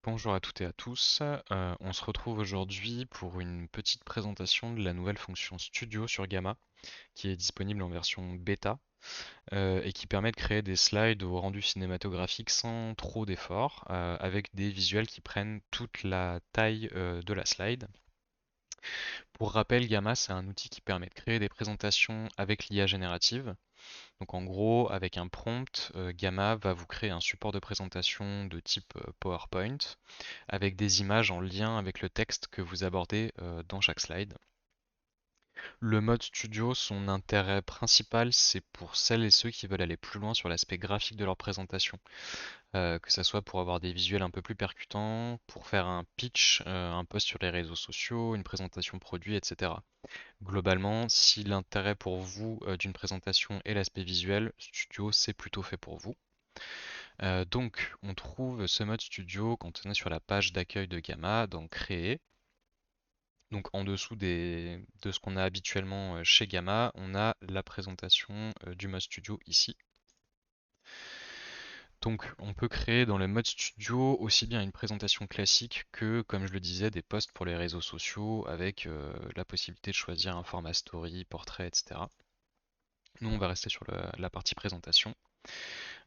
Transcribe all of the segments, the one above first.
Bonjour à toutes et à tous. On se retrouve aujourd'hui pour une petite présentation de la nouvelle fonction Studio sur Gamma qui est disponible en version bêta et qui permet de créer des slides au rendu cinématographique sans trop d'efforts avec des visuels qui prennent toute la taille de la slide. Pour rappel, Gamma c'est un outil qui permet de créer des présentations avec l'IA générative. Donc en gros, avec un prompt, Gamma va vous créer un support de présentation de type PowerPoint avec des images en lien avec le texte que vous abordez dans chaque slide. Le mode studio, son intérêt principal, c'est pour celles et ceux qui veulent aller plus loin sur l'aspect graphique de leur présentation, que ça soit pour avoir des visuels un peu plus percutants, pour faire un pitch, un post sur les réseaux sociaux, une présentation produit, etc. Globalement, si l'intérêt pour vous d'une présentation est l'aspect visuel, Studio c'est plutôt fait pour vous. Donc, on trouve ce mode studio quand on est sur la page d'accueil de Gamma, dans Créer. Donc, en dessous de ce qu'on a habituellement chez Gamma, on a la présentation du mode studio ici. Donc, on peut créer dans le mode studio aussi bien une présentation classique que, comme je le disais, des posts pour les réseaux sociaux avec la possibilité de choisir un format story, portrait, etc. Nous, on va rester sur la partie présentation.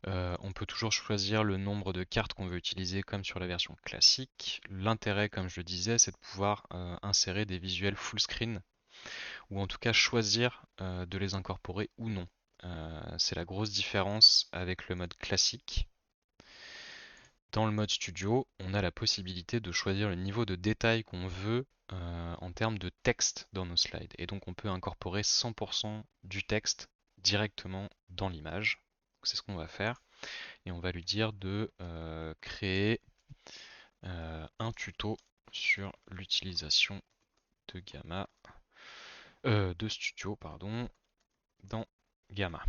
On peut toujours choisir le nombre de cartes qu'on veut utiliser comme sur la version classique. L'intérêt, comme je le disais, c'est de pouvoir insérer des visuels full screen ou en tout cas choisir de les incorporer ou non. C'est la grosse différence avec le mode classique. Dans le mode studio, on a la possibilité de choisir le niveau de détail qu'on veut en termes de texte dans nos slides. Et donc on peut incorporer 100% du texte directement dans l'image. C'est ce qu'on va faire et on va lui dire de créer un tuto sur l'utilisation de Gamma, de Studio, pardon, dans Gamma.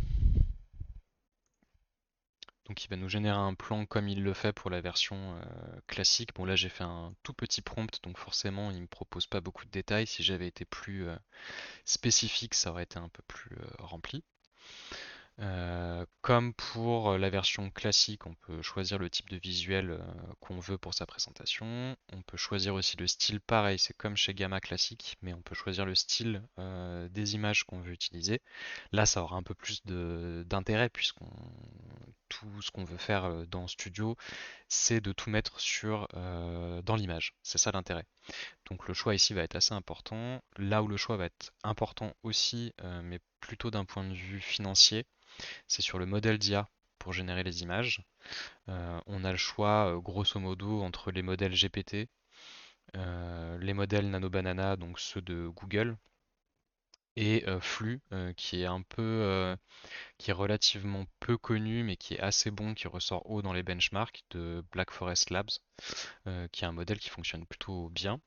Donc il va nous générer un plan comme il le fait pour la version classique. Bon là j'ai fait un tout petit prompt, donc forcément il me propose pas beaucoup de détails. Si j'avais été plus spécifique, ça aurait été un peu plus rempli. Comme pour la version classique, on peut choisir le type de visuel qu'on veut pour sa présentation. On peut choisir aussi le style, pareil, c'est comme chez Gamma classique, mais on peut choisir le style des images qu'on veut utiliser. Là, ça aura un peu plus d'intérêt puisqu'on tout ce qu'on veut faire dans Studio, c'est de tout mettre dans l'image. C'est ça l'intérêt. Donc le choix ici va être assez important. Là où le choix va être important aussi, mais plutôt d'un point de vue financier, c'est sur le modèle d'IA pour générer les images. On a le choix, grosso modo, entre les modèles GPT, les modèles Nano Banana, donc ceux de Google, et Flux, qui est relativement peu connu, mais qui est assez bon, qui ressort haut dans les benchmarks de Black Forest Labs, qui est un modèle qui fonctionne plutôt bien.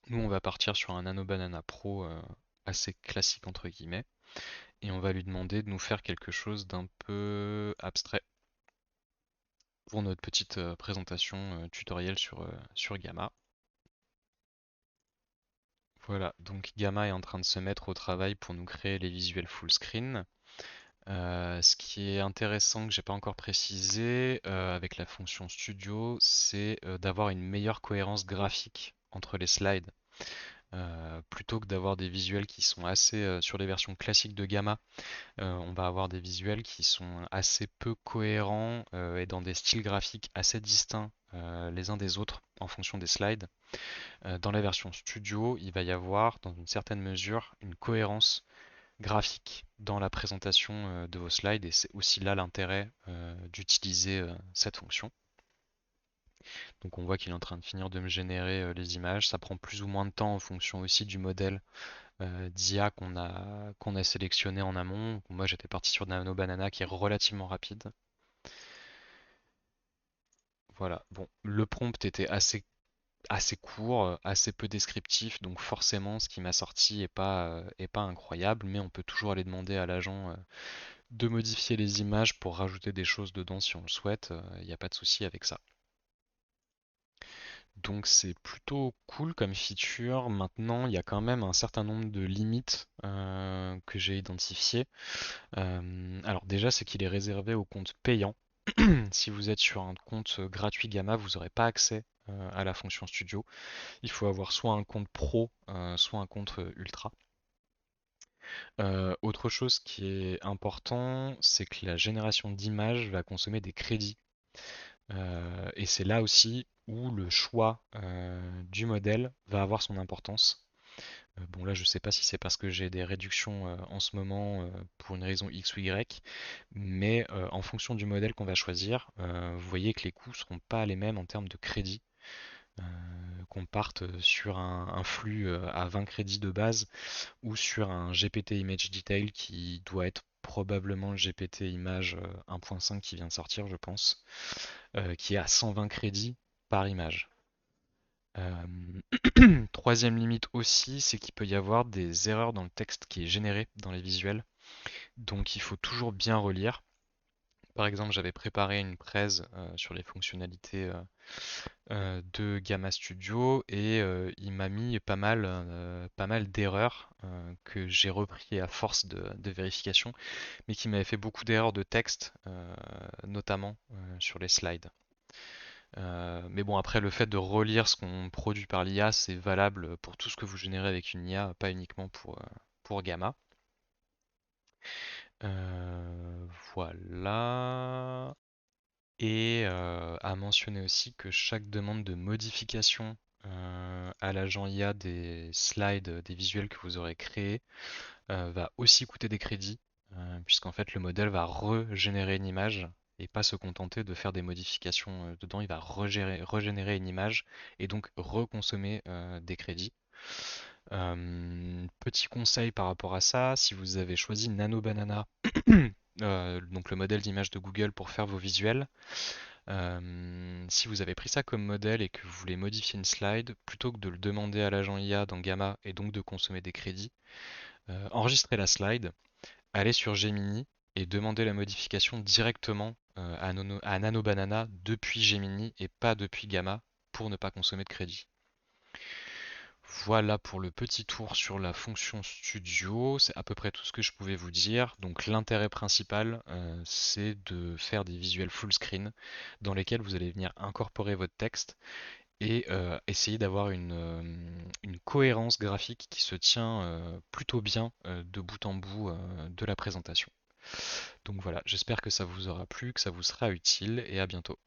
Nous, on va partir sur un Nano Banana Pro assez classique entre guillemets, et on va lui demander de nous faire quelque chose d'un peu abstrait pour notre petite présentation tutoriel sur Gamma. Voilà, donc Gamma est en train de se mettre au travail pour nous créer les visuels full screen. Ce qui est intéressant que j'ai pas encore précisé avec la fonction Studio, c'est d'avoir une meilleure cohérence graphique entre les slides. Plutôt que d'avoir des visuels qui sont assez sur les versions classiques de Gamma, on va avoir des visuels qui sont assez peu cohérents et dans des styles graphiques assez distincts les uns des autres en fonction des slides. Dans la version studio, il va y avoir dans une certaine mesure une cohérence graphique dans la présentation de vos slides et c'est aussi là l'intérêt d'utiliser cette fonction. Donc on voit qu'il est en train de finir de me générer les images. Ça prend plus ou moins de temps en fonction aussi du modèle d'IA qu'on a sélectionné en amont. Moi j'étais parti sur Nano Banana qui est relativement rapide. Voilà, bon, le prompt était assez court, assez peu descriptif, donc forcément ce qui m'a sorti est pas incroyable, mais on peut toujours aller demander à l'agent de modifier les images pour rajouter des choses dedans si on le souhaite, il n'y a pas de souci avec ça. Donc c'est plutôt cool comme feature. Maintenant, il y a quand même un certain nombre de limites que j'ai identifiées. Alors déjà, c'est qu'il est réservé aux comptes payants. Si vous êtes sur un compte gratuit Gamma, vous n'aurez pas accès à la fonction studio. Il faut avoir soit un compte pro, soit un compte ultra. Autre chose qui est important, c'est que la génération d'images va consommer des crédits. Et c'est là aussi où le choix du modèle va avoir son importance. Bon là je sais pas si c'est parce que j'ai des réductions en ce moment pour une raison X ou Y, mais en fonction du modèle qu'on va choisir, vous voyez que les coûts seront pas les mêmes en termes de crédit. Euh, qu'on parte sur un flux à 20 crédits de base ou sur un GPT Image Detail qui doit être probablement le GPT Image 1.5 qui vient de sortir, je pense, qui est à 120 crédits par image. Troisième limite aussi, c'est qu'il peut y avoir des erreurs dans le texte qui est généré dans les visuels. Donc il faut toujours bien relire. Par exemple, j'avais préparé une presse sur les fonctionnalités de Gamma Studio et il m'a mis pas mal d'erreurs que j'ai repris à force de vérification, mais qui m'avait fait beaucoup d'erreurs de texte, notamment sur les slides. Mais bon, après, le fait de relire ce qu'on produit par l'IA, c'est valable pour tout ce que vous générez avec une IA, pas uniquement pour Gamma. Euh, voilà. Et à mentionner aussi que chaque demande de modification à l'agent IA des slides, des visuels que vous aurez créés, va aussi coûter des crédits, puisqu'en fait le modèle va régénérer une image et pas se contenter de faire des modifications dedans, il va régénérer une image et donc reconsommer des crédits. Petit conseil par rapport à ça, si vous avez choisi Nano Banana, donc le modèle d'image de Google pour faire vos visuels, si vous avez pris ça comme modèle et que vous voulez modifier une slide, plutôt que de le demander à l'agent IA dans Gamma et donc de consommer des crédits, enregistrez la slide, allez sur Gemini et demandez la modification directement à Nano Banana depuis Gemini et pas depuis Gamma pour ne pas consommer de crédit. Voilà pour le petit tour sur la fonction studio, c'est à peu près tout ce que je pouvais vous dire. Donc l'intérêt principal, c'est de faire des visuels full screen dans lesquels vous allez venir incorporer votre texte et essayer d'avoir une cohérence graphique qui se tient plutôt bien de bout en bout de la présentation. Donc voilà, j'espère que ça vous aura plu, que ça vous sera utile et à bientôt.